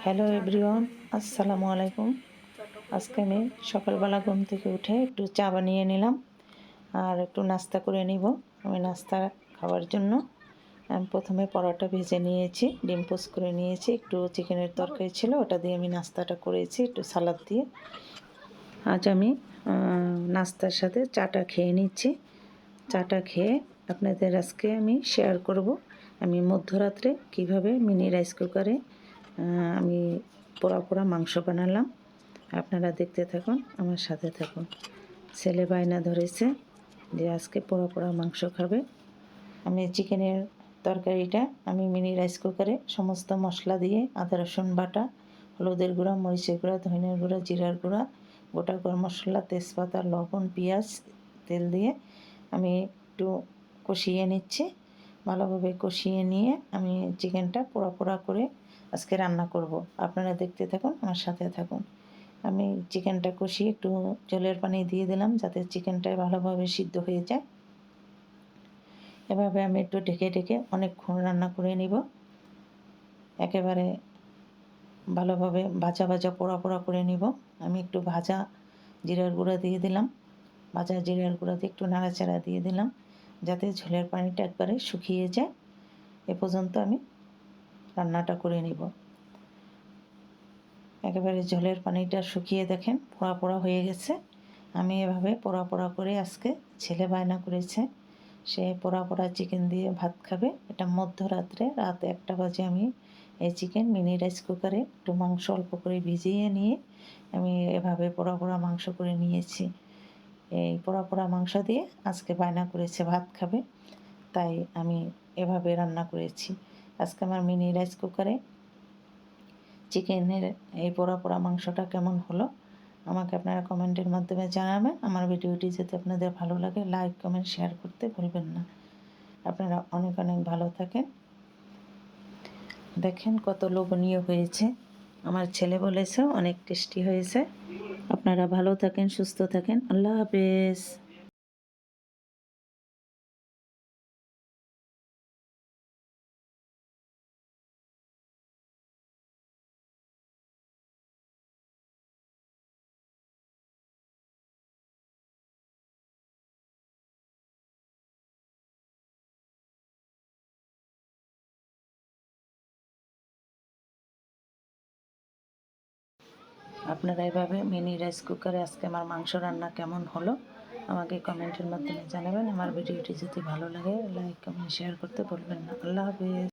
Hello everyone, আসসালামু আলাইকুম। আজকে আমি সকালবেলা ঘুম থেকে উঠে একটু চা বানিয়ে নিলাম আর একটু নাস্তা করে নিব। আমি নাস্তা খাওয়ার জন্য আমি প্রথমে পরোটা ভেজে নিয়েছি, ডিম পোস্ট করে নিয়েছি, একটু চিকেনের তরকারি ছিল, ওটা দিয়ে আমি নাস্তাটা করেছি একটু সালাদ দিয়ে। আজ আমি নাস্তার সাথে চাটা খেয়ে নিচ্ছি। চাটা খেয়ে আপনাদের আজকে আমি শেয়ার করব আমি মধ্যরাত্রে কিভাবে মিনি রাইস কুকারে আমি পোড়া পোড়া মাংস বানালাম। আপনারা দেখতে থাকুন, আমার সাথে থাকুন। ছেলে বায়না ধরেছে যে আজকে পোড়া পোড়া মাংস খাবে। আমি চিকেনের তরকারিটা আমি মিনি রাইস কুকারে সমস্ত মশলা দিয়ে আদা রসুন বাটা, হলুদের গুঁড়া, মরিচের গুঁড়া, ধনিয়ার গুঁড়া, জিরার গুঁড়া, গোটা গরম মশলা, তেজপাতা, লবণ, পেঁয়াজ, তেল দিয়ে আমি একটু কষিয়ে নিচ্ছি। ভালোভাবে কষিয়ে নিয়ে আমি চিকেনটা পোড়া পোড়া করে আজকে রান্না করব। আপনারা দেখতে থাকুন, আমার সাথে থাকুন। আমি চিকেনটা কষিয়ে একটু জলের পানি দিয়ে দিলাম যাতে চিকেনটা ভালোভাবে সিদ্ধ হয়ে যায়। এভাবে আমি একটু ঢেকে ঢেকে অনেকক্ষণ রান্না করে নিব। একেবারে ভালোভাবে ভাজা ভাজা পোড়া পোড়া করে নিব। আমি একটু ভাজা জিরার গুঁড়া দিয়ে দিলাম, ভাজা জিরার গুঁড়া দিয়ে একটু নাড়াচাড়া দিয়ে দিলাম যাতে ঝোলের পানিটা একবারে শুকিয়ে যায়। এ পর্যন্ত আমি রান্নাটা করে নিব। একেবারে ঝোলের পানিটা শুকিয়ে দেখেন পোড়া পোড়া হয়ে গেছে। আমি এভাবে পোড়া পোড়া করে আজকে ছেলে বায়না করেছে সে পোড়া পোড়া চিকেন দিয়ে ভাত খাবে। এটা মধ্যরাত্রে রাত 1টা বাজে আমি এই চিকেন মিনি রাইস কুকারে একটু মাংস অল্প করে ভিজিয়ে নিয়ে আমি এভাবে পোড়া পোড়া মাংস করে নিয়েছি। এই পোড়া পোড়া মাংস দিয়ে আজকে বায়না করেছে ভাত খাবে, তাই আমি এভাবে রান্না করেছি। আজকে আমার মিনি রাইস কুকারে চিকেনের এই পোড়া পোড়া মাংসটা কেমন হলো আমাকে আপনারা কমেন্টের মাধ্যমে জানাবেন। আমার ভিডিওটি যদি আপনাদের ভালো লাগে লাইক কমেন্ট শেয়ার করতে ভুলবেন না। আপনারা অনেক অনেক ভালো থাকেন। দেখেন কত লোভনীয় হয়েছে। আমার ছেলে বলেছে অনেক টেস্টি হয়েছে। আপনারা ভালো থাকেন, সুস্থ থাকেন। আল্লাহ হাফেজ। আপনারা এভাবে মিনি রাইস কুকারে আজকে আমার মাংস রান্না কেমন হলো আমাকে কমেন্টের মাধ্যমে জানাবেন। আমার ভিডিওটি যদি ভালো লাগে লাইক কমেন্ট শেয়ার করতে ভুলবেন না। আল্লাহ হাফেজ।